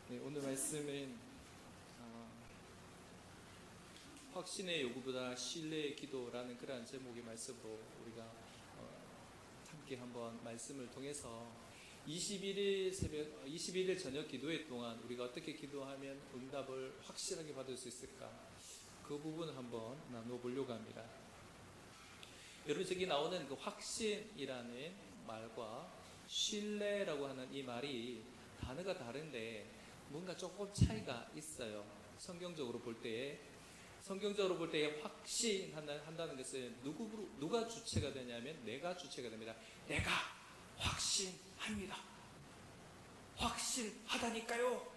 네, 오늘 말씀은 확신의 요구보다 신뢰의 기도라는 그러한 제목의 말씀으로 우리가 함께 한번 말씀을 통해서 21일 저녁 기도회 동안 우리가 어떻게 기도하면 응답을 확실하게 받을 수 있을까, 그 부분을 한번 나눠보려고 합니다. 여러분, 저기 나오는 그 확신이라는 말과 신뢰라고 하는 이 말이 단어가 다른데 뭔가 조금 차이가 있어요. 성경적으로 볼 때에 확신한다는 것은 누가 주체가 되냐면 내가 주체가 됩니다. 내가 확신합니다. 확신하다니까요.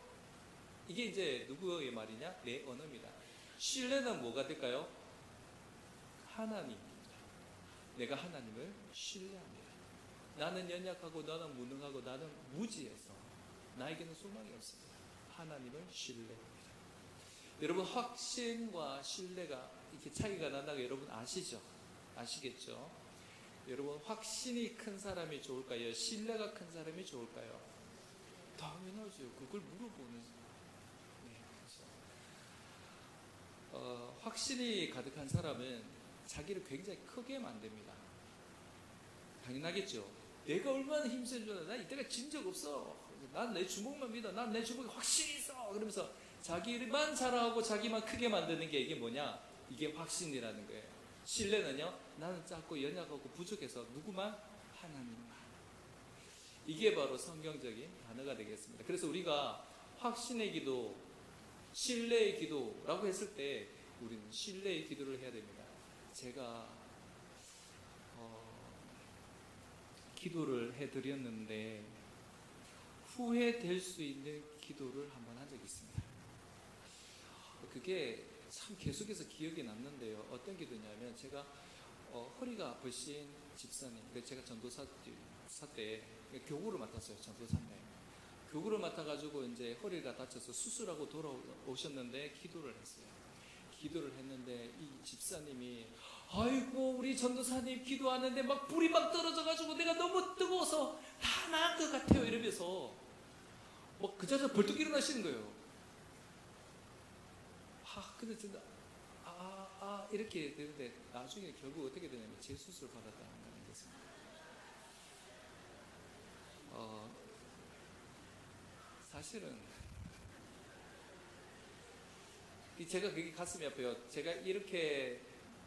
이게 이제 누구의 말이냐? 내 언어입니다. 신뢰는 뭐가 될까요? 하나님입니다. 내가 하나님을 신뢰합니다. 나는 연약하고 너는 무능하고 나는 무지해서 나에게는 소망이 없습니다. 하나님을 신뢰합니다. 여러분, 확신과 신뢰가 이렇게 차이가 난다고 여러분 아시죠? 아시겠죠? 여러분, 확신이 큰 사람이 좋을까요? 신뢰가 큰 사람이 좋을까요? 당연하죠. 그걸 물어보는. 네, 그렇죠. 확신이 가득한 사람은 자기를 굉장히 크게 만듭니다. 당연하겠죠. 내가 얼마나 힘센 줄 알아? 나 이때가 진 적 없어. 난 내 주먹만 믿어. 난 내 주먹에 확신이 있어. 그러면서 자기만 자랑하고 자기만 크게 만드는 게 이게 뭐냐? 이게 확신이라는 거예요. 신뢰는요, 나는 작고 연약하고 부족해서 누구만? 하나님만. 이게 바로 성경적인 단어가 되겠습니다. 그래서 우리가 확신의 기도, 신뢰의 기도라고 했을 때 우리는 신뢰의 기도를 해야 됩니다. 제가 기도를 해드렸는데 후회될 수 있는 기도를 한번 한 적이 있습니다. 그게 참 계속해서 기억에 남는데요. 어떤 기도냐면, 제가 허리가 아프신 집사님, 제가 전도사 때 교구를 맡았어요. 전도사인데 교구를 맡아가지고 이제 허리가 다쳐서 수술하고 돌아오셨는데 기도를 했어요. 기도를 했는데 이 집사님이, 아이고 우리 전도사님 기도하는데 막 불이 막 떨어져가지고 내가 너무 뜨거워서 다 나을 것 같아요 이러면서 막 그 자리에서 벌떡 일어나시는 거예요. 근데 진짜 이렇게 되는데 나중에 결국 어떻게 되냐면 재수술 받았다는 것입니다. 사실은 제가 그게 가슴이 아파요. 제가 이렇게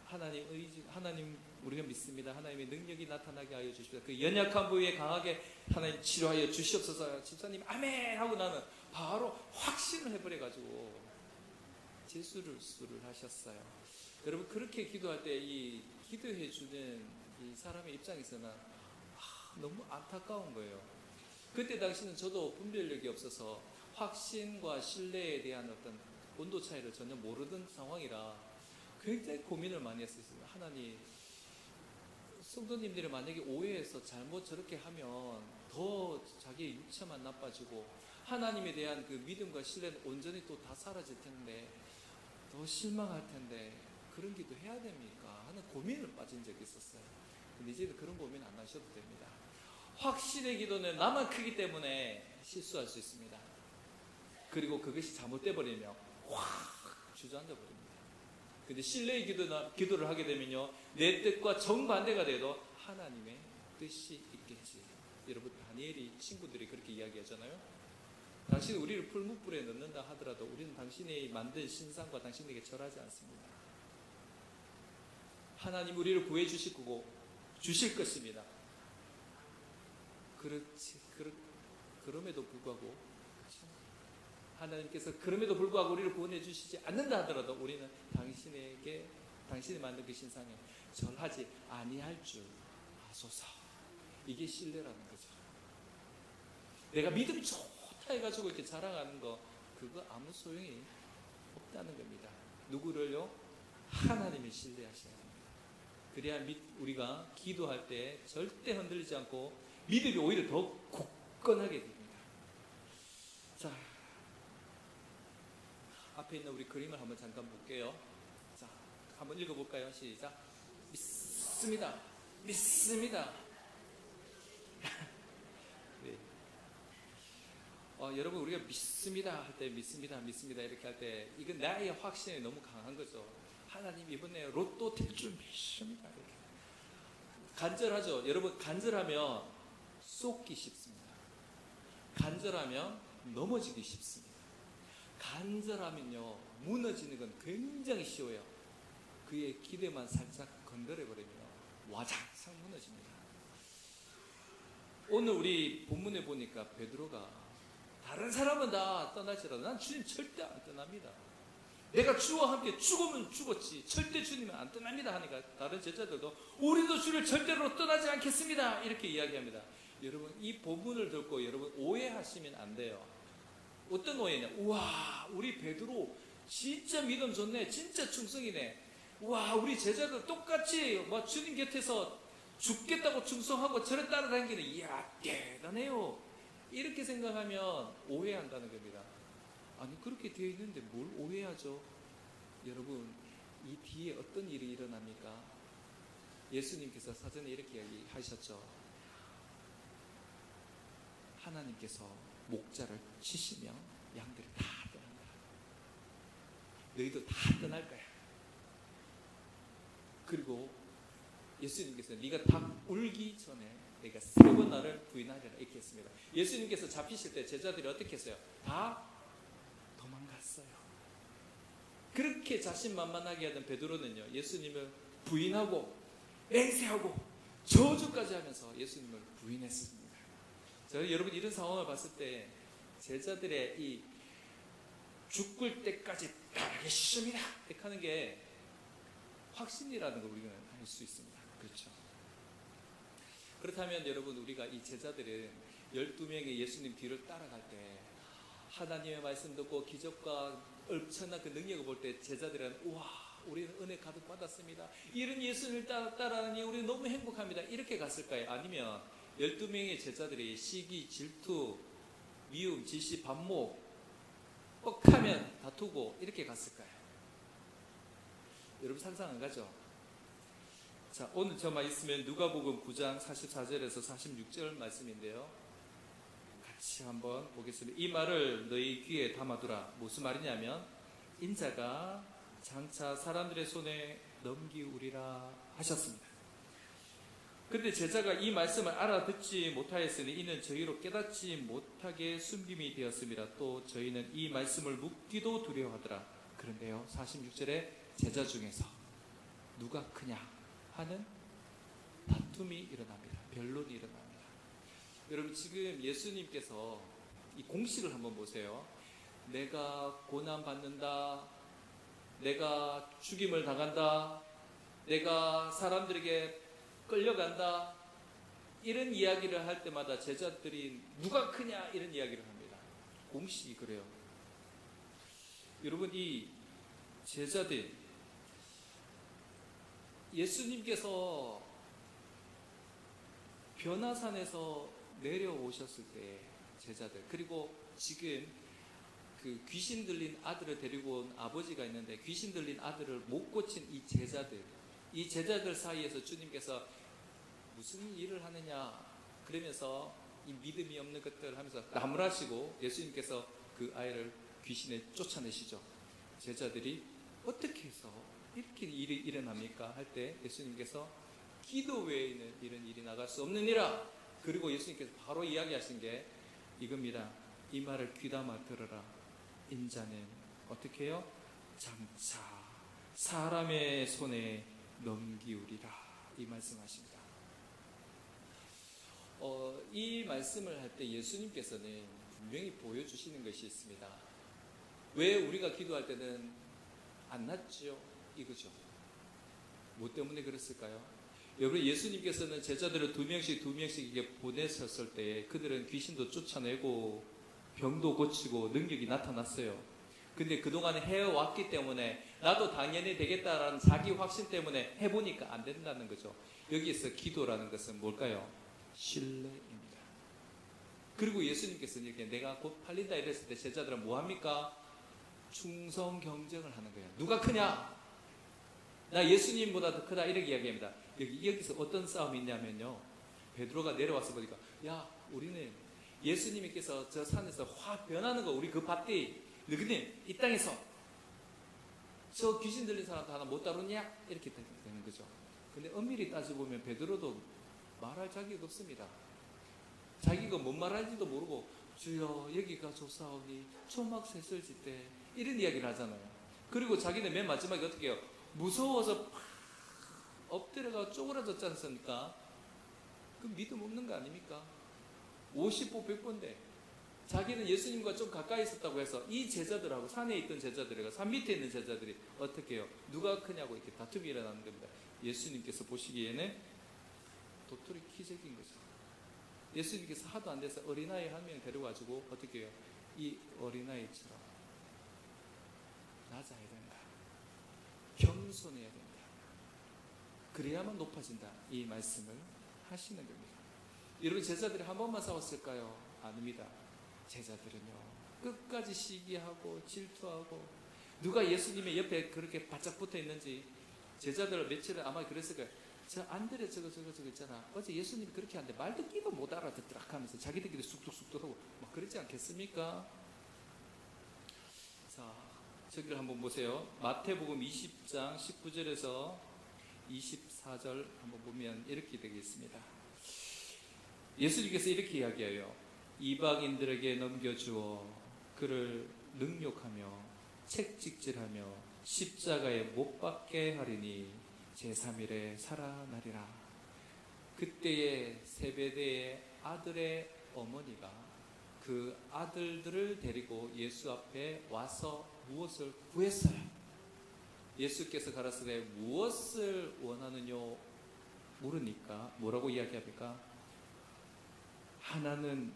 하나님 우리가 믿습니다. 하나님의 능력이 나타나게 하여 주십시오. 그 연약한 부위에 강하게 하나님 치료하여 주시옵소서. 집사님 아멘 하고 나는 바로 확신을 해버려가지고 재수술을 하셨어요. 여러분, 그렇게 기도할 때 이 기도해 주는 이 사람의 입장에서는 너무 안타까운 거예요. 그때 당시는 저도 분별력이 없어서 확신과 신뢰에 대한 어떤 온도 차이를 전혀 모르던 상황이라 굉장히 고민을 많이 했어요. 하나님, 성도님들이 만약에 오해해서 잘못 저렇게 하면 더 자기의 육체만 나빠지고 하나님에 대한 그 믿음과 신뢰는 온전히 또 다 사라질 텐데 더 실망할 텐데 그런 기도 해야 됩니까? 하는 고민을 빠진 적이 있었어요. 근데 이제는 그런 고민 안 하셔도 됩니다. 확신의 기도는 나만 크기 때문에 실수할 수 있습니다. 그리고 그것이 잘못돼 버리면 확 주저앉아 버립니다. 근데 신뢰의 기도를 하게 되면요, 내 뜻과 정반대가 돼도 하나님의 뜻이 있겠지. 여러분, 다니엘이 친구들이 그렇게 이야기하잖아요. 당신은 우리를 풀무불에 넣는다 하더라도 우리는 당신이 만든 신상과 당신에게 절하지 않습니다. 하나님 우리를 구해 주실 거고 주실 것입니다. 그럼에도 불구하고 하나님께서 그럼에도 불구하고 우리를 구원해 주시지 않는다 하더라도 우리는 당신이 만든 그 신상에 절하지 아니할 줄 아소서. 이게 신뢰라는 거죠. 내가 믿음이 좋다 해가지고 이렇게 자랑하는 거, 그거 아무 소용이 없다는 겁니다. 누구를요? 하나님을 신뢰하셔야 합니다. 그래야 우리가 기도할 때 절대 흔들리지 않고 믿음이 오히려 더 굳건하게 됩니다. 자, 앞에 있는 우리 그림을 한번 잠깐 볼게요. 자, 한번 읽어볼까요? 시작. 믿습니다. 믿습니다. 네. 여러분 우리가 믿습니다 할 때 믿습니다 이렇게 할 때 이건 나의 확신이 너무 강한 거죠. 하나님 이번에 로또 될 줄 믿습니다. 이렇게. 간절하죠. 여러분 간절하면 쏟기 쉽습니다. 간절하면 넘어지기 쉽습니다. 간절하면요 무너지는 건 굉장히 쉬워요. 그의 기대만 살짝 건드려버리면 와장창 무너집니다. 오늘 우리 본문에 보니까 베드로가 다른 사람은 다 떠날지라도 난 주님 절대 안 떠납니다. 내가 주와 함께 죽으면 죽었지 절대 주님은 안 떠납니다 하니까 다른 제자들도 우리도 주를 절대로 떠나지 않겠습니다 이렇게 이야기합니다. 여러분 이 본문을 듣고 여러분 오해하시면 안 돼요. 어떤 오해냐? 우와 우리 베드로 진짜 믿음 좋네, 진짜 충성이네, 우와 우리 제자들 똑같이 주님 곁에서 죽겠다고 충성하고 저를 따라다니기는 이야 대단해요 이렇게 생각하면 오해한다는 겁니다. 아니 그렇게 되어 있는데 뭘 오해하죠? 여러분 이 뒤에 어떤 일이 일어납니까? 예수님께서 사전에 이렇게 이야기하셨죠. 하나님께서 목자를 치시면 양들이 다 떠난다. 너희도 다 떠날 거야. 그리고 예수님께서 네가 닭 울기 전에 내가 3번 나를 부인하리라 이렇게 했습니다. 예수님께서 잡히실 때 제자들이 어떻게 했어요? 다 도망갔어요. 그렇게 자신만만하게 하던 베드로는요 예수님을 부인하고 맹세하고 저주까지 하면서 예수님을 부인했습니다. 여러분 이런 상황을 봤을 때 제자들의 이 죽을 때까지 따르겠습니다 이렇게 하는 게 확신이라는 걸 우리는 알 수 있습니다. 그렇죠? 그렇다면 여러분 우리가 이 제자들은 12명의 예수님 뒤를 따라갈 때 하나님의 말씀 듣고 기적과 엄청난 그 능력을 볼 때 제자들은 우와 우리는 은혜 가득 받았습니다. 이런 예수님을 따라하니 우리는 너무 행복합니다. 이렇게 갔을까요? 아니면 12명의 제자들이 시기, 질투, 미움, 질시, 반목 뻑하면 다투고 이렇게 갔을까요? 여러분 상상 안 가죠? 자 오늘 저만 있으면 누가복음 9장 44절에서 46절 말씀인데요. 같이 한번 보겠습니다. 이 말을 너희 귀에 담아두라. 무슨 말이냐면 인자가 장차 사람들의 손에 넘기우리라 하셨습니다. 그런데 제자가 이 말씀을 알아듣지 못하였으니 이는 저희로 깨닫지 못하게 숨김이 되었습니다. 또 저희는 이 말씀을 묻기도 두려워하더라. 그런데요 46절에 제자 중에서 누가 크냐 하는 다툼이 일어납니다. 변론이 일어납니다. 여러분 지금 예수님께서 이 공식을 한번 보세요. 내가 고난 받는다, 내가 죽임을 당한다, 내가 사람들에게 끌려간다 이런 이야기를 할 때마다 제자들이 누가 크냐 이런 이야기를 합니다. 공식이 그래요. 여러분 이 제자들 예수님께서 변화산에서 내려오셨을 때 제자들 그리고 지금 그 귀신 들린 아들을 데리고 온 아버지가 있는데 귀신 들린 아들을 못 고친 이 제자들 사이에서 주님께서 무슨 일을 하느냐 그러면서 이 믿음이 없는 것들을 하면서 나무라시고 예수님께서 그 아이를 귀신에 쫓아내시죠. 제자들이 어떻게 해서 이렇게 일이 일어납니까? 할 때 예수님께서 기도 외에는 이런 일이 나갈 수 없느니라. 그리고 예수님께서 바로 이야기하신 게 이겁니다. 이 말을 귀담아 들으라. 인자는 어떻게 해요? 장차 사람의 손에 넘기우리라. 이 말씀하십니다. 이 말씀을 할 때 예수님께서는 분명히 보여주시는 것이 있습니다. 왜 우리가 기도할 때는 안 낫죠? 이거죠. 뭐 때문에 그랬을까요? 여러분 예수님께서는 제자들을 두 명씩 이렇게 보내셨을 때 그들은 귀신도 쫓아내고 병도 고치고 능력이 나타났어요. 근데 그동안 해왔기 때문에 나도 당연히 되겠다라는 자기 확신 때문에 해보니까 안 된다는 거죠. 여기에서 기도라는 것은 뭘까요? 신뢰입니다. 그리고 예수님께서는 이렇게 내가 곧 팔린다 이랬을 때 제자들은 뭐합니까? 충성 경쟁을 하는 거예요. 누가 크냐? 나 예수님보다 더 크다 이렇게 이야기합니다. 여기서 어떤 싸움이 있냐면요. 베드로가 내려와서 보니까 야 우리는 예수님께서 저 산에서 확 변하는 거, 우리 그 밭대 너희들 이 땅에서 저 귀신 들린 사람도 하나 못 다루냐? 이렇게 되는 거죠. 근데 엄밀히 따져보면 베드로도 말할 자격이 없습니다. 자기가 뭔 말할지도 모르고 주여 여기가 좋사오니 초막셋을 짓되 이런 이야기를 하잖아요. 그리고 자기는 맨 마지막에 어떻게 해요? 무서워서 팍 엎드려가 쪼그라졌지 않습니까? 그 믿음 없는 거 아닙니까? 50보 100보인데 자기는 예수님과 좀 가까이 있었다고 해서 이 제자들하고 산에 있던 제자들과 산 밑에 있는 제자들이 어떻게 해요? 누가 크냐고 이렇게 다툼이 일어나는 겁니다. 예수님께서 보시기에는 도토리 키재기인 거죠. 예수님께서 하도 안 돼서 어린아이 한 명 데려가지고 어떻게 해요? 이 어린아이처럼 낮아야 된다. 겸손해야 된다. 그래야만 높아진다. 이 말씀을 하시는 겁니다. 여러분 제자들이 한 번만 싸웠을까요? 아닙니다. 제자들은요 끝까지 시기하고 질투하고 누가 예수님의 옆에 그렇게 바짝 붙어 있는지 제자들 며칠 아마 그랬을 거예요. 저 안드레 저거 있잖아. 어제 예수님이 그렇게 하는데 말 듣기도 못 알아듣더라 하면서 자기들끼리 쑥쑥쑥 하고 막 그러지 않겠습니까? 자, 저기를 한번 보세요. 마태복음 20장 19절에서 24절 한번 보면 이렇게 되겠습니다. 예수님께서 이렇게 이야기해요. 이방인들에게 넘겨주어 그를 능욕하며 책찍질하며 십자가에 못 박게 하리니 제3일에 살아나리라. 그때에 세베대의 아들의 어머니가 그 아들들을 데리고 예수 앞에 와서 무엇을 구했어요? 예수께서 가라사대 무엇을 원하느뇨 물으니까 뭐라고 이야기합니까? 하나는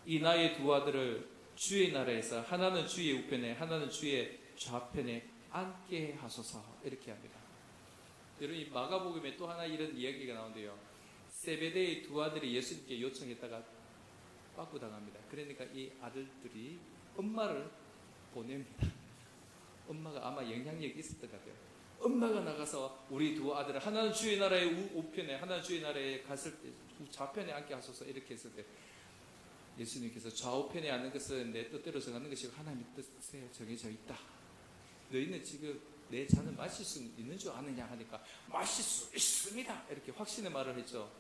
이 나의 두 아들을 주의 나라에서 하나는 주의 우편에 하나는 주의 좌편에 앉게 하소서 이렇게 합니다. 여러분 이 마가복음에 또 하나 이런 이야기가 나오는데요. 세베대의 두 아들이 예수님께 요청했다가 빠꾸당합니다. 그러니까 이 아들들이 엄마를 보냅니다. 엄마가 아마 영향력이 있었던 것 같아요. 엄마가 나가서 우리 두 아들을 하나는 주의 나라의 우편에 하나는 주의 나라에 갔을 때 좌편에 앉게 하소서 이렇게 했을 때 예수님께서 좌우편에 앉는 것은 내 뜻대로 정하는 것이고 하나님의 뜻에 정해져 있다. 너희는 지금 내 잔을 마실 수 있는 줄 아느냐 하니까 마실 수 있습니다 이렇게 확신의 말을 했죠.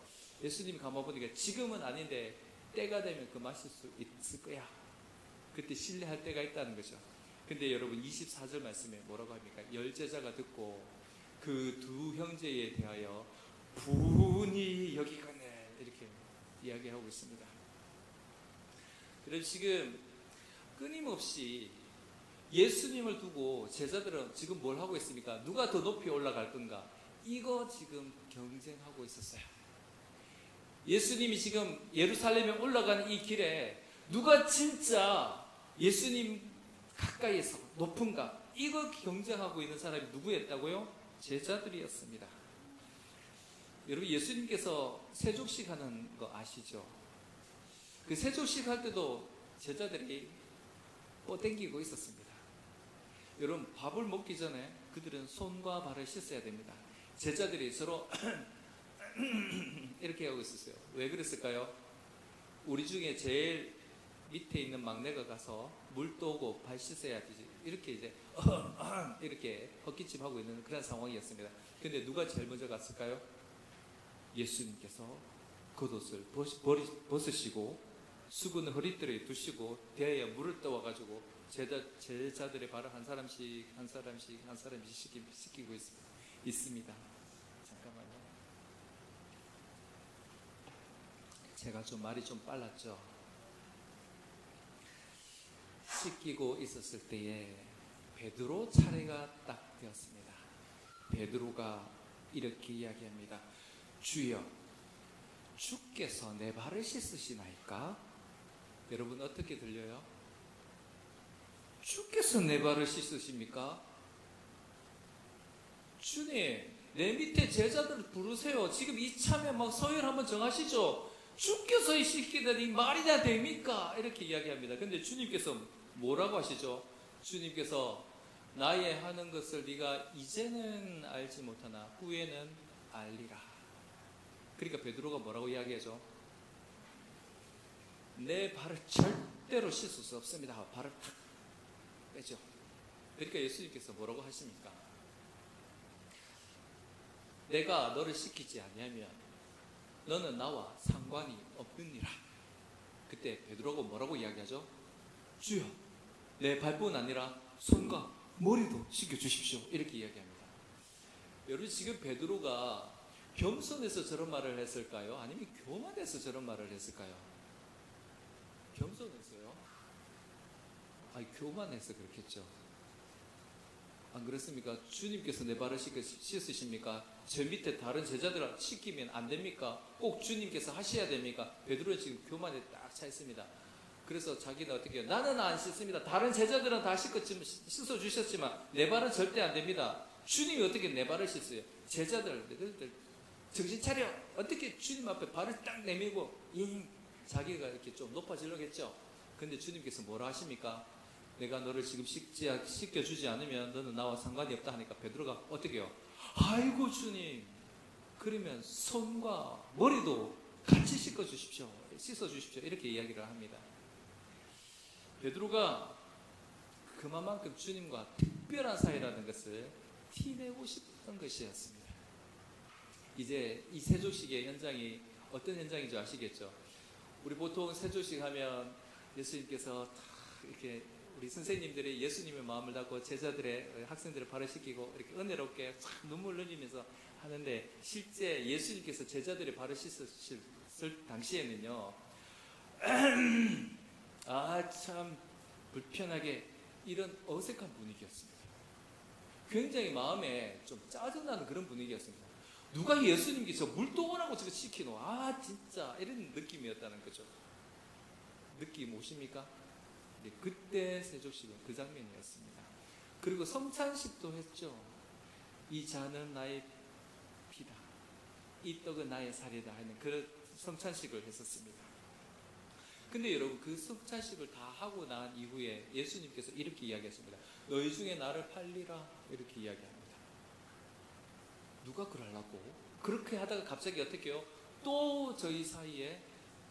예수님이 가만보니까 지금은 아닌데 때가 되면 그 마실 수 있을 거야. 그때 신뢰할 때가 있다는 거죠. 근데 여러분 24절 말씀에 뭐라고 합니까? 열제자가 듣고 그 두 형제에 대하여 분이 여기거늘 이렇게 이야기하고 있습니다. 그래서 지금 끊임없이 예수님을 두고 제자들은 지금 뭘 하고 있습니까? 누가 더 높이 올라갈 건가? 이거 지금 경쟁하고 있었어요. 예수님이 지금 예루살렘에 올라가는 이 길에 누가 진짜 예수님 가까이에서 높은가? 이거 경쟁하고 있는 사람이 누구였다고요? 제자들이었습니다. 여러분 예수님께서 세족식 하는 거 아시죠? 그 세족식 할 때도 제자들이 땡기고 있었습니다. 여러분 밥을 먹기 전에 그들은 손과 발을 씻어야 됩니다. 제자들이 서로 이렇게 하고 있었어요. 왜 그랬을까요? 우리 중에 제일 밑에 있는 막내가 가서 물 떠오고 발 씻어야 되지. 이렇게 이제 이렇게 헛기침 하고 있는 그런 상황이었습니다. 근데 누가 제일 먼저 갔을까요? 예수님께서 겉옷을 벗으시고 수건을 허리띠에 두시고 대야에 물을 떠와가지고 제자들의 발을 한 사람씩 씻기고 있습니다. 잠깐만요. 제가 좀 말이 좀 빨랐죠. 씻기고 있었을 때에 베드로 차례가 딱 되었습니다. 베드로가 이렇게 이야기합니다. 주여, 주께서 내 발을 씻으시나이까? 여러분 어떻게 들려요? 주께서 내 발을 씻으십니까? 주님, 내 밑에 제자들 부르세요. 지금 이참에 막 서열 한번 정하시죠. 주께서 씻기다니 말이 다 됩니까? 이렇게 이야기합니다. 근데 주님께서 뭐라고 하시죠? 주님께서 나의 하는 것을 네가 이제는 알지 못하나 후에는 알리라. 그러니까 베드로가 뭐라고 이야기하죠? 내 발을 절대로 씻을 수 없습니다. 발을 탁 빼죠. 그러니까 예수님께서 뭐라고 하십니까? 내가 너를 씻기지 아니하면 너는 나와 상관이 없느니라. 그때 베드로가 뭐라고 이야기하죠? 주여, 내 발뿐 아니라 손과 머리도 씻겨주십시오. 이렇게 이야기합니다. 여러분, 지금 베드로가 겸손해서 저런 말을 했을까요? 아니면 교만해서 저런 말을 했을까요? 겸손해서요? 아니, 교만해서 그렇겠죠. 안 그렇습니까? 주님께서 내 발을 씻으십니까? 저 밑에 다른 제자들을 씻기면 안 됩니까? 꼭 주님께서 하셔야 됩니까? 베드로는 지금 교만에 딱 차 있습니다. 그래서 자기는 어떻게 해요? 나는 안 씻습니다. 다른 제자들은 다 씻어주셨지만 내 발은 절대 안 됩니다. 주님이 어떻게 내 발을 씻어요? 제자들 정신 차려! 어떻게 주님 앞에 발을 딱 내밀고 자기가 이렇게 좀 높아지려겠죠? 근데 주님께서 뭐라 하십니까? 내가 너를 지금 씻겨주지 않으면 너는 나와 상관이 없다 하니까 베드로가 어떻게 해요? 아이고 주님, 그러면 손과 머리도 같이 씻어주십시오. 이렇게 이야기를 합니다. 베드로가 그만큼 주님과 특별한 사이라는 것을 티내고 싶은 것이었습니다. 이제 이 세조식의 현장이 어떤 현장인지 아시겠죠? 우리 보통 세조식 하면 예수님께서 이렇게 우리 선생님들이 예수님의 마음을 닫고 제자들의 학생들을 발을 씻기고 이렇게 은혜롭게 눈물 흘리면서 하는데, 실제 예수님께서 제자들의 발을 씻으실 당시에는요, 참 불편하게 이런 어색한 분위기였습니다. 굉장히 마음에 좀 짜증나는 그런 분위기였습니다. 누가 예수님께서 물동원하고 저거 시키노? 진짜 이런 느낌이었다는 거죠. 느낌 오십니까? 네, 그때 세조식은 그 장면이었습니다. 그리고 성찬식도 했죠. 이 잔은 나의 피다, 이 떡은 나의 살이다 하는 그런 성찬식을 했었습니다. 근데 여러분, 그 성찬식을 다 하고 난 이후에 예수님께서 이렇게 이야기했습니다. 너희 중에 나를 팔리라, 이렇게 이야기합니다. 누가 그러려고? 그렇게 하다가 갑자기 어떻게 해요? 또 저희 사이에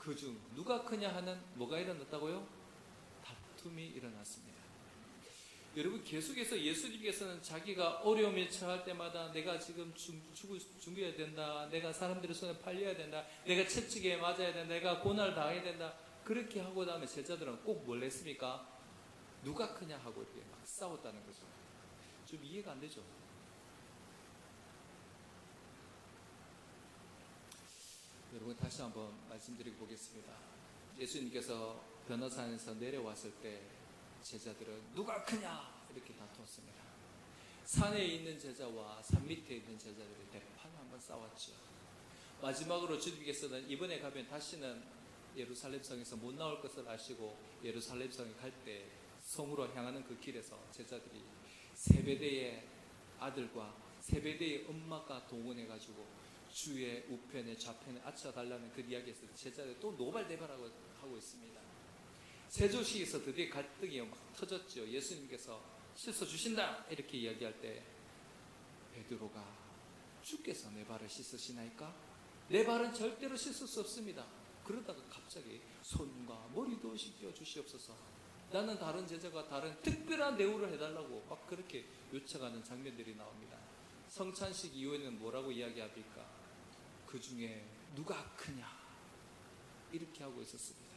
그중 누가 크냐 하는 뭐가 일어났다고요? 다툼이 일어났습니다. 여러분, 계속해서 예수님께서는 자기가 어려움에 처할 때마다 내가 지금 죽어야 된다, 내가 사람들의 손에 팔려야 된다, 내가 채찍에 맞아야 된다, 내가 고난을 당해야 된다, 그렇게 하고 나면 제자들은 꼭 뭘 했습니까? 누가 크냐 하고 이렇게 막 싸웠다는 거죠. 좀 이해가 안 되죠? 여러분, 다시 한번 말씀드리고 보겠습니다. 예수님께서 변호산에서 내려왔을 때 제자들은 누가 크냐 이렇게 다투었습니다. 산에 있는 제자와 산 밑에 있는 제자들이 대판 한번 싸웠죠. 마지막으로 주님께서는 이번에 가면 다시는 예루살렘 성에서 못 나올 것을 아시고 예루살렘 성에 갈 때 성으로 향하는 그 길에서 제자들이 세베대의 아들과 세베대의 엄마가 동원해가지고 주의 우편에 좌편에 앉혀달라는 그 이야기에서 제자들이 또 노발대발하고 하고 있습니다. 세조식에서 드디어 갈등이 막 터졌죠. 예수님께서 씻어주신다 이렇게 이야기할 때 베드로가 주께서 내 발을 씻으시나이까? 내 발은 절대로 씻을 수 없습니다. 그러다가 갑자기 손과 머리도 씻겨주시옵소서, 나는 다른 제자가 다른 특별한 대우를 해달라고 막 그렇게 요청하는 장면들이 나옵니다. 성찬식 이후에는 뭐라고 이야기합니까? 그 중에 누가 크냐 이렇게 하고 있었습니다.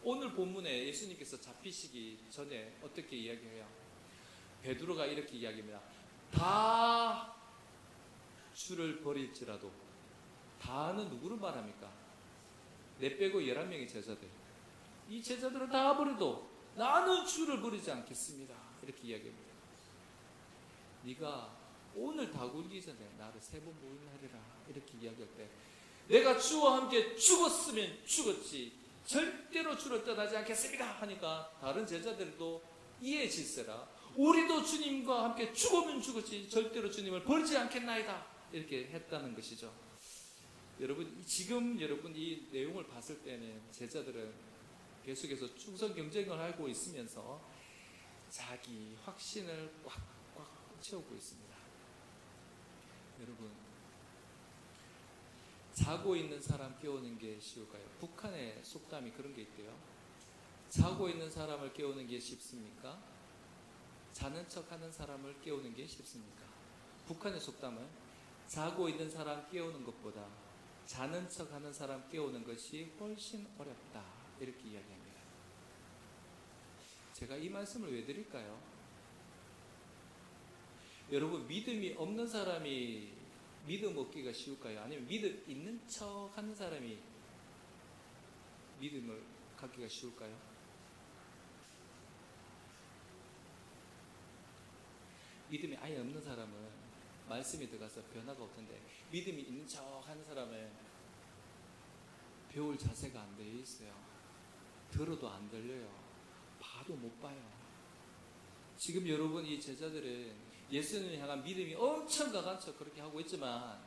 오늘 본문에 예수님께서 잡히시기 전에 어떻게 이야기해요? 베드로가 이렇게 이야기합니다. 다 주를 버릴지라도, 다는 누구를 말합니까? 내 빼고 11명의 제자들. 이 제자들을 다 버려도 나는 주를 버리지 않겠습니다. 이렇게 이야기합니다. 네가 오늘 다 굴기 전에 나를 3번 부인하리라 이렇게 이야기할 때, 내가 주와 함께 죽었으면 죽었지 절대로 주를 떠나지 않겠습니다 하니까 다른 제자들도 이해질세라, 우리도 주님과 함께 죽으면 죽었지 절대로 주님을 버리지 않겠나이다 이렇게 했다는 것이죠. 여러분, 지금 여러분 이 내용을 봤을 때는 제자들은 계속해서 충성 경쟁을 하고 있으면서 자기 확신을 꽉꽉 채우고 있습니다. 여러분, 자고 있는 사람 깨우는 게 쉬울까요? 북한의 속담이 그런 게 있대요. 자고 있는 사람을 깨우는 게 쉽습니까? 자는 척하는 사람을 깨우는 게 쉽습니까? 북한의 속담은 자고 있는 사람 깨우는 것보다 자는 척하는 사람 깨우는 것이 훨씬 어렵다, 이렇게 이야기합니다. 제가 이 말씀을 왜 드릴까요? 여러분, 믿음이 없는 사람이 믿음 얻기가 쉬울까요? 아니면 믿음 있는 척 하는 사람이 믿음을 갖기가 쉬울까요? 믿음이 아예 없는 사람은 말씀이 들어가서 변화가 없던데, 믿음이 있는 척 하는 사람은 배울 자세가 안 되어 있어요. 들어도 안 들려요. 봐도 못 봐요. 지금 여러분, 이 제자들은 예수님을 향한 믿음이 엄청 강한 척 그렇게 하고 있지만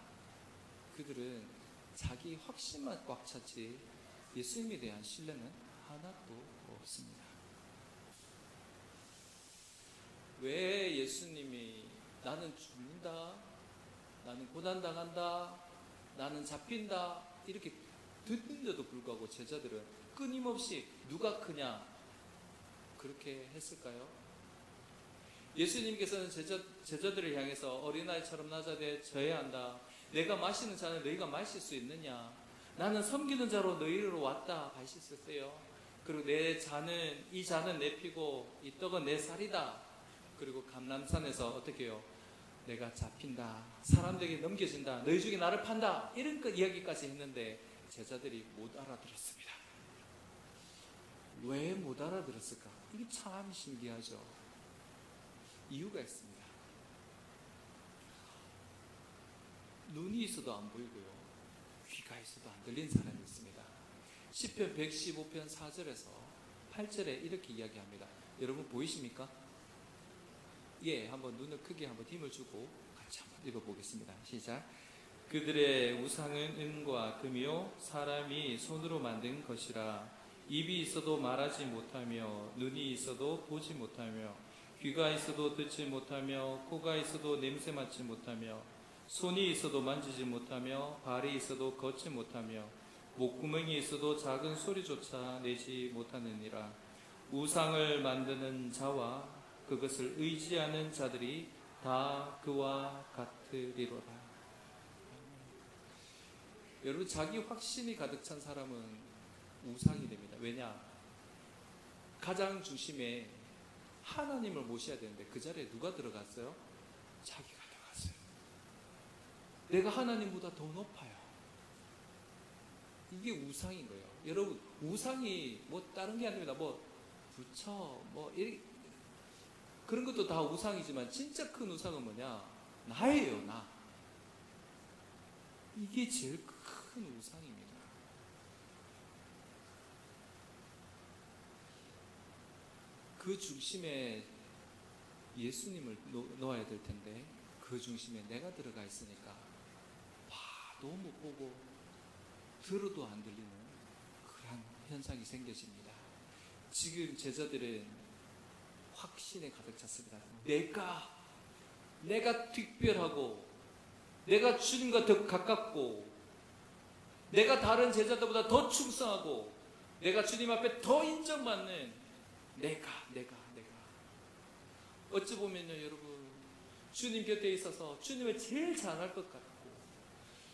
그들은 자기 확신만 꽉 찼지 예수님에 대한 신뢰는 하나도 없습니다. 왜 예수님이 나는 죽는다, 나는 고난당한다, 나는 잡힌다 이렇게 듣는데도 불구하고 제자들은 끊임없이 누가 크냐 그렇게 했을까요? 예수님께서는 제자들을 향해서 어린아이처럼 낮아되 져야 한다, 내가 마시는 잔을 너희가 마실 수 있느냐, 나는 섬기는 자로 너희로 왔다 하셨어요. 그리고 이 잔은 내 피고 이 떡은 내 살이다. 그리고 감람산에서 어떻게 해요? 내가 잡힌다, 사람들에게 넘겨진다, 너희 중에 나를 판다, 이런 이야기까지 했는데 제자들이 못 알아들었습니다. 왜 못 알아들었을까? 이게 참 신기하죠. 이유가 있습니다. 눈이 있어도 안 보이고요, 귀가 있어도 안 들리는 사람이 있습니다. 시편 115편 4절에서 8절에 이렇게 이야기합니다. 여러분 보이십니까? 예, 한번 눈을 크게 한번 힘을 주고 같이 한번 읽어보겠습니다. 시작. 그들의 우상은 은과 금이요 사람이 손으로 만든 것이라. 입이 있어도 말하지 못하며 눈이 있어도 보지 못하며 귀가 있어도 듣지 못하며 코가 있어도 냄새 맡지 못하며 손이 있어도 만지지 못하며 발이 있어도 걷지 못하며 목구멍이 있어도 작은 소리조차 내지 못하느니라. 우상을 만드는 자와 그것을 의지하는 자들이 다 그와 같으리로다. 여러분, 자기 확신이 가득 찬 사람은 우상이 됩니다. 왜냐? 가장 중심에 하나님을 모셔야 되는데 그 자리에 누가 들어갔어요? 자기가 들어갔어요. 내가 하나님보다 더 높아요. 이게 우상인 거예요. 여러분, 우상이 뭐 다른 게 아닙니다. 뭐 부처 뭐 그런 것도 다 우상이지만 진짜 큰 우상은 뭐냐? 나예요, 나. 이게 제일 큰 우상입니다. 그 중심에 예수님을 놓아야 될 텐데 그 중심에 내가 들어가 있으니까 봐도 못 보고 들어도 안 들리는 그런 현상이 생겨집니다. 지금 제자들은 확신에 가득 찼습니다. 내가 특별하고 내가 주님과 더 가깝고 내가 다른 제자들보다 더 충성하고 내가 주님 앞에 더 인정받는 내가 어찌 보면요, 여러분, 주님 곁에 있어서 주님을 제일 잘할 것 같고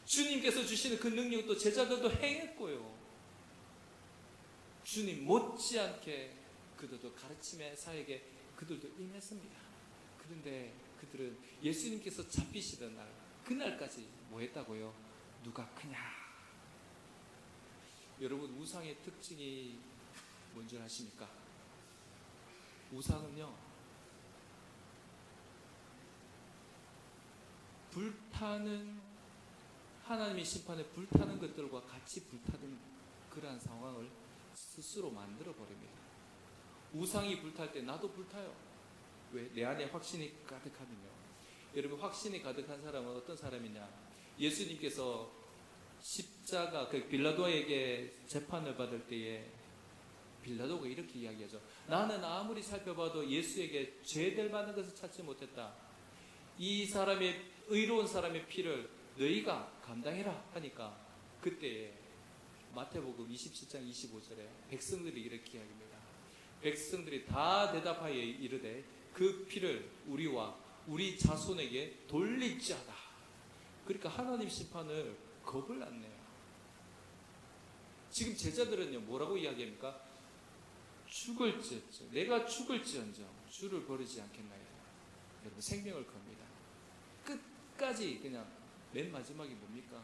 주님께서 주시는 그 능력도 제자들도 행했고요, 주님 못지않게 그들도 가르침의 사역에 그들도 임했습니다. 그런데 그들은 예수님께서 잡히시던 날, 그날까지 뭐 했다고요? 누가 크냐? 여러분, 우상의 특징이 뭔지 아십니까? 우상은요, 불타는 하나님의 심판에 불타는 것들과 같이 불타는 그러한 상황을 스스로 만들어 버립니다. 우상이 불탈 때 나도 불타요. 왜? 내 안에 확신이 가득하면요. 여러분, 확신이 가득한 사람은 어떤 사람이냐? 예수님께서 십자가 빌라도에게 재판을 받을 때에 빌라도가 이렇게 이야기하죠. 나는 아무리 살펴봐도 예수에게 죄될 만한 것을 찾지 못했다. 이 사람의 의로운 사람의 피를 너희가 감당해라 하니까 그때에 마태복음 27장 25절에 백성들이 이렇게 이야기합니다. 백성들이 다 대답하여 이르되 그 피를 우리와 우리 자손에게 돌릴지어다. 그러니까 하나님 심판을 겁을 안 내요. 지금 제자들은요 뭐라고 이야기합니까? 죽을지언정, 내가 죽을지언정 주를 버리지 않겠나이다. 여러분 생명을 겁니다. 끝까지 그냥 맨 마지막이 뭡니까?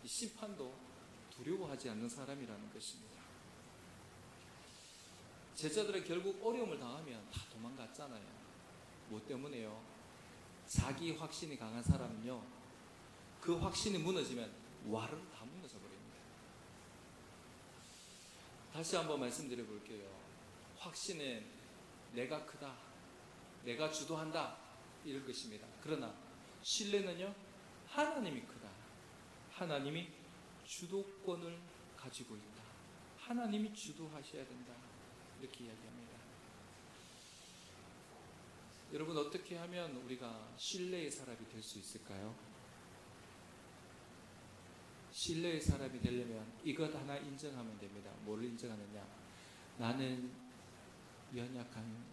이 심판도 두려워하지 않는 사람이라는 것입니다. 제자들은 결국 어려움을 당하면 다 도망갔잖아요. 뭐 때문에요? 자기 확신이 강한 사람은요 그 확신이 무너지면 와르르 다 무너져 버립니다. 다시 한번 말씀드려 볼게요. 확신은 내가 크다, 내가 주도한다 이런 것입니다. 그러나 신뢰는요 하나님이 크다, 하나님이 주도권을 가지고 있다, 하나님이 주도하셔야 된다 이렇게 이야기합니다. 여러분 어떻게 하면 우리가 신뢰의 사람이 될 수 있을까요? 신뢰의 사람이 되려면 이것 하나 인정하면 됩니다. 뭐를 인정하느냐? 나는 연약한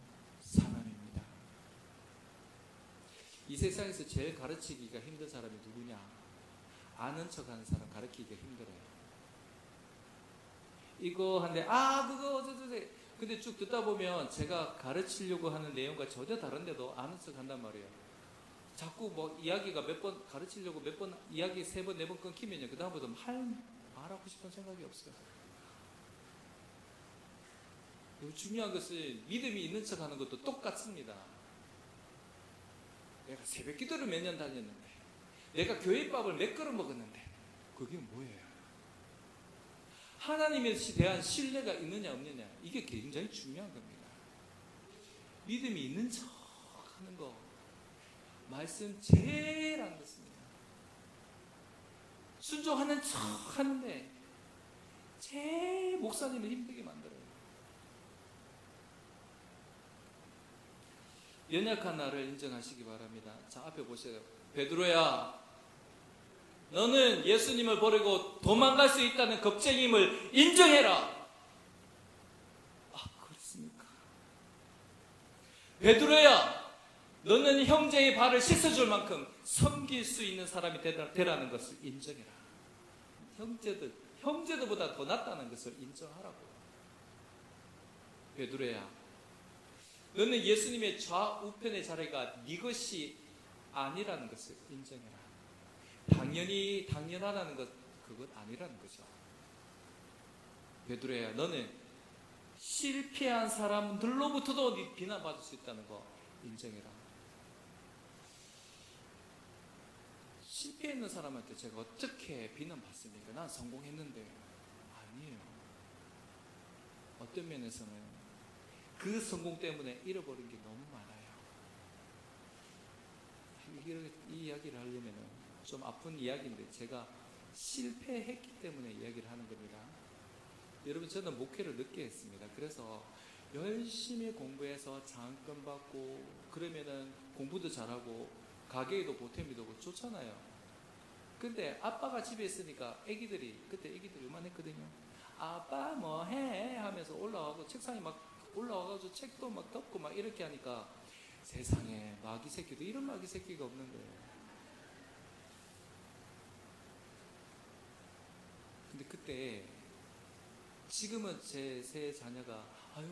사람입니다. 이 세상에서 제일 가르치기가 힘든 사람이 누구냐? 아는 척하는 사람 가르치기가 힘들어요. 이거 한데 그거 어쩌저쩌. 근데 쭉 듣다 보면 제가 가르치려고 하는 내용과 전혀 다른데도 아는 척 한단 말이에요. 자꾸 뭐 이야기가 몇 번 가르치려고 몇 번 이야기 3번 4번 끊기면요 그 다음부터 말하고 싶은 생각이 없어요. 그리고 중요한 것은 믿음이 있는 척 하는 것도 똑같습니다. 내가 새벽 기도를 몇 년 다녔는데, 내가 교회밥을 몇 그릇 먹었는데 그게 뭐예요? 하나님에 대한 신뢰가 있느냐 없느냐 이게 굉장히 중요한 겁니다. 믿음이 있는 척 하는 거 말씀 제일 안 듣습니다. 순종하는 척 하는데 제일 목사님을 힘들게 만들어요. 연약한 나를 인정하시기 바랍니다. 자, 앞에 보세요. 베드로야, 너는 예수님을 버리고 도망갈 수 있다는 겁쟁임을 인정해라. 그렇습니까? 베드로야, 너는 형제의 발을 씻어줄 만큼 섬길 수 있는 사람이 되라는 것을 인정해라. 형제들보다 더 낫다는 것을 인정하라고. 베드로야, 너는 예수님의 좌우편의 자리가 네 것이 아니라는 것을 인정해라. 당연히 당연하다는 것, 그것 아니라는 거죠. 베드로야, 너는 실패한 사람들로부터도 네 비난받을 수 있다는 거 인정해라. 실패했는 사람한테 제가 어떻게 비난받습니까? 난 성공했는데. 아니에요. 어떤 면에서는 그 성공 때문에 잃어버린 게 너무 많아요. 이 이야기를 하려면 좀 아픈 이야기인데 제가 실패했기 때문에 이야기를 하는 겁니다. 여러분, 저는 목회를 늦게 했습니다. 그래서 열심히 공부해서 장학금 받고 그러면은 공부도 잘하고 가게에도 보탬이 되고 좋잖아요. 근데 아빠가 집에 있으니까 그때 애기들이 요만했거든요. 아빠 뭐 해? 하면서 올라와서 책상에 막 올라와가지고 책도 막 덮고 막 이렇게 하니까 세상에 마귀 새끼도 이런 마귀 새끼가 없는 거예요. 근데 그때 지금은 제 세 자녀가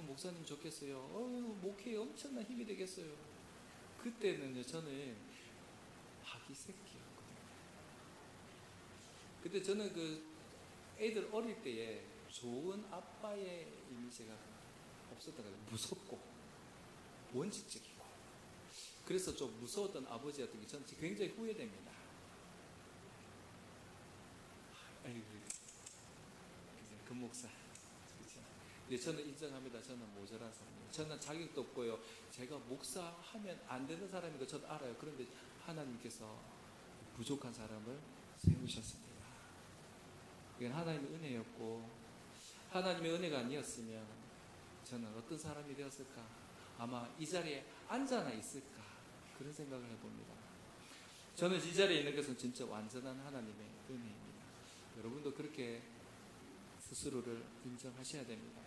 목사님 좋겠어요. 목회에 엄청난 힘이 되겠어요. 그때는요 저는 마귀 새끼였거든요. 그때 저는 그 애들 어릴 때에 좋은 아빠의 이미지가 없었던 거예요. 무섭고 원칙적이고 그래서 좀 무서웠던 아버지였던 게 저는 굉장히 후회됩니다. 금목사. 근데 저는 인정합니다. 저는 모자란 사람이에요. 저는 자격도 없고요. 제가 목사하면 안 되는 사람인 거 저도 알아요. 그런데 하나님께서 부족한 사람을 세우셨습니다. 이건 하나님의 은혜였고, 하나님의 은혜가 아니었으면 저는 어떤 사람이 되었을까? 아마 이 자리에 앉아나 있을까? 그런 생각을 해봅니다. 저는 이 자리에 있는 것은 진짜 완전한 하나님의 은혜입니다. 여러분도 그렇게 스스로를 인정하셔야 됩니다.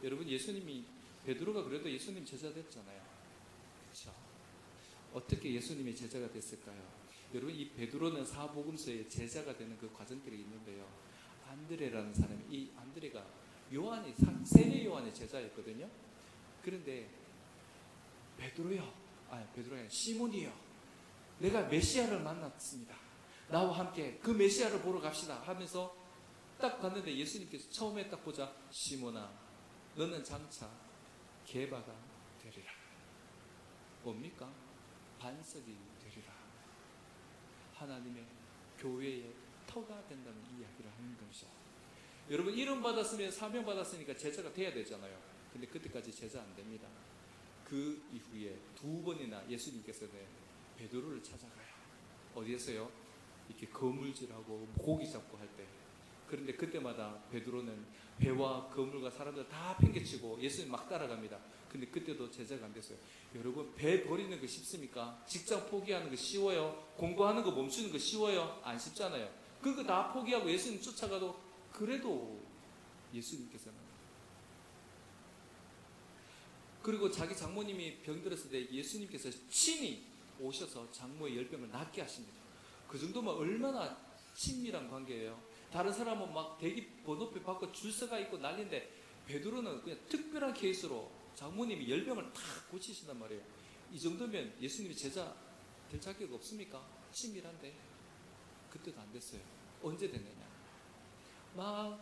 여러분, 베드로가 그래도 예수님 제자 됐잖아요. 그렇죠? 어떻게 예수님의 제자가 됐을까요? 여러분, 이 베드로는 사복음서의 제자가 되는 그 과정들이 있는데요. 안드레라는 사람이, 이 안드레가 세례 요한의 제자였거든요. 그런데 베드로가 아니라 시몬이요, 내가 메시아를 만났습니다. 나와 함께 그 메시아를 보러 갑시다 하면서 딱 갔는데 예수님께서 처음에 딱 보자, 시몬아, 너는 장차 게바가 되리라. 뭡니까? 반석이 되리라. 하나님의 교회의 터가 된다는 이야기를 하는 것이죠. 여러분, 이름 받았으면, 사명 받았으니까 제자가 돼야 되잖아요. 근데 그때까지 제자 안 됩니다. 그 이후에 2번이나 예수님께서는 베드로를 찾아가요. 어디에서요? 이렇게 거물질하고 고기 잡고 할 때. 그런데 그때마다 베드로는 배와 거물과 사람들 다 팽개치고 예수님 막 따라갑니다. 근데 그때도 제자가 안 됐어요. 여러분, 배 버리는 거 쉽습니까? 직장 포기하는 거 쉬워요? 공부하는 거 멈추는 거 쉬워요? 안 쉽잖아요. 그거 다 포기하고 예수님 쫓아가도 그래도 예수님께서는, 그리고 자기 장모님이 병들었을 때 예수님께서 친히 오셔서 장모의 열병을 낫게 하십니다. 그 정도면 얼마나 친밀한 관계예요. 다른 사람은 막 대기 번호표 받고 줄 서가 있고 난리인데 베드로는 그냥 특별한 케이스로 장모님이 열병을 탁 고치신단 말이에요. 이 정도면 예수님이 제자 될 자격 없습니까? 친밀한데. 그때도 안 됐어요. 언제 됐느냐? 막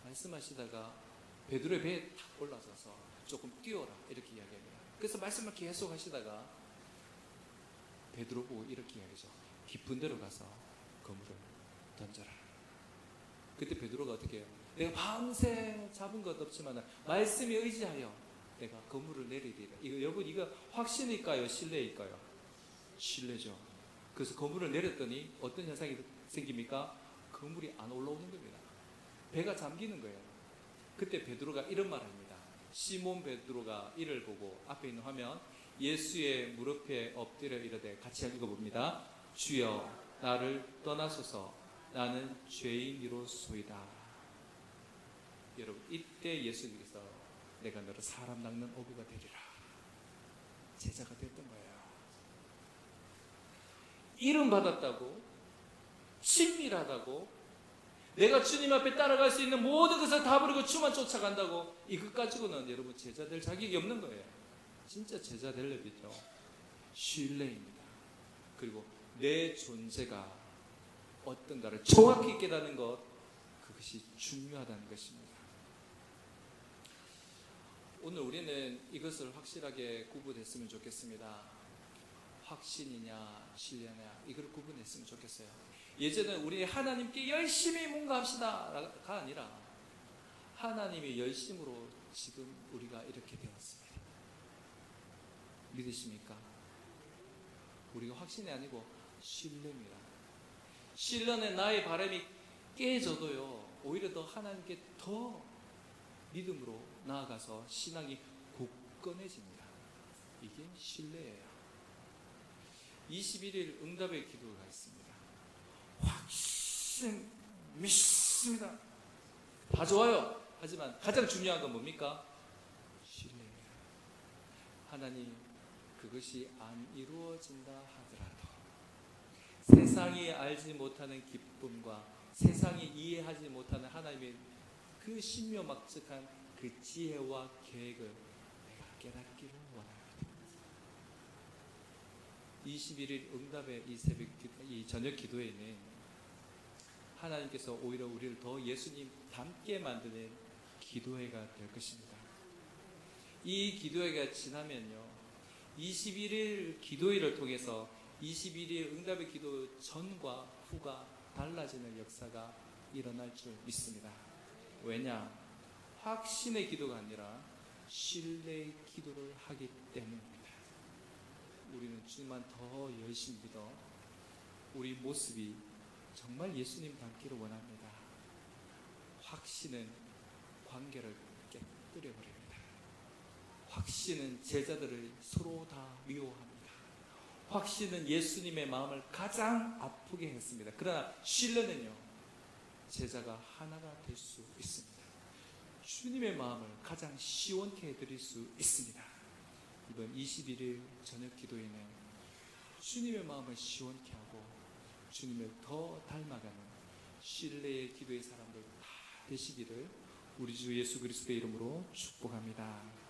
말씀하시다가 베드로의 배에 탁 올라서서 조금 뛰어라 이렇게 이야기합니다. 그래서 말씀을 계속 하시다가 베드로 보고 이렇게 이야기하죠. 깊은 데로 가서 그물을 던져라. 그때 베드로가 어떻게 해요? 내가 밤새 잡은 것 없지만 말씀에 의지하여 내가 그물을 내리리라. 이거 확신일까요? 신뢰일까요? 신뢰죠. 그래서 그물을 내렸더니 어떤 현상이 생깁니까? 그물이 안 올라오는 겁니다. 배가 잠기는 거예요. 그때 베드로가 이런 말을 합니다. 시몬 베드로가 이를 보고, 앞에 있는 화면, 예수의 무릎에 엎드려 이르되, 같이 읽어봅니다. 주여 나를 떠나소서, 나는 죄인이로소이다. 여러분, 이때 예수님께서 내가 너를 사람 낚는 어부가 되리라. 제자가 됐던 거예요. 이름 받았다고, 친밀하다고, 내가 주님 앞에 따라갈 수 있는 모든 것을 다 버리고 주만 쫓아간다고, 이것 가지고는 여러분 제자 될 자격이 없는 거예요. 진짜 제자 되려면요, 신뢰입니다. 그리고 내 존재가 어떤가를 정확히 깨닫는 것, 그것이 중요하다는 것입니다. 오늘 우리는 이것을 확실하게 구분했으면 좋겠습니다. 확신이냐 신뢰냐, 이걸 구분했으면 좋겠어요. 예전에 우리 하나님께 열심히 뭔가 합시다가 아니라 하나님의 열심으로 지금 우리가 이렇게 되었습니다. 믿으십니까? 우리가 확신이 아니고 신뢰입니다. 신뢰는 나의 바람이 깨져도요, 오히려 더 하나님께 더 믿음으로 나아가서 신앙이 굳건해집니다. 이게 신뢰예요. 21일 응답의 기도가 있습니다. 확신, 믿습니다. 다 좋아요. 하지만 가장 중요한 건 뭡니까? 신뢰예요. 하나님, 그것이 안 이루어진다 하더라도 세상이 알지 못하는 기쁨과 세상이 이해하지 못하는 하나님의 그 신묘막측한 그 지혜와 계획을 내가 깨닫기를 원합니다. 21일 응답의 이 저녁 기도에는 하나님께서 오히려 우리를 더 예수님 닮게 만드는 기도회가 될 것입니다. 이 기도회가 지나면요, 21일 기도회를 통해서 21일 응답의 기도 전과 후가 달라지는 역사가 일어날 줄 믿습니다. 왜냐? 확신의 기도가 아니라 신뢰의 기도를 하기 때문입니다. 우리는 주님만 더 열심히 믿어 우리 모습이 정말 예수님 닮기를 원합니다. 확신은 관계를 깨뜨려 버립니다. 확신은 제자들을 서로 다 미워합니다. 확신은 예수님의 마음을 가장 아프게 했습니다. 그러나 신뢰는요, 제자가 하나가 될 수 있습니다. 주님의 마음을 가장 시원케 해드릴 수 있습니다. 이번 21일 저녁 기도에는 주님의 마음을 시원케 하고 주님을 더 닮아가는 신뢰의 기도의 사람들 다 되시기를 우리 주 예수 그리스도의 이름으로 축복합니다.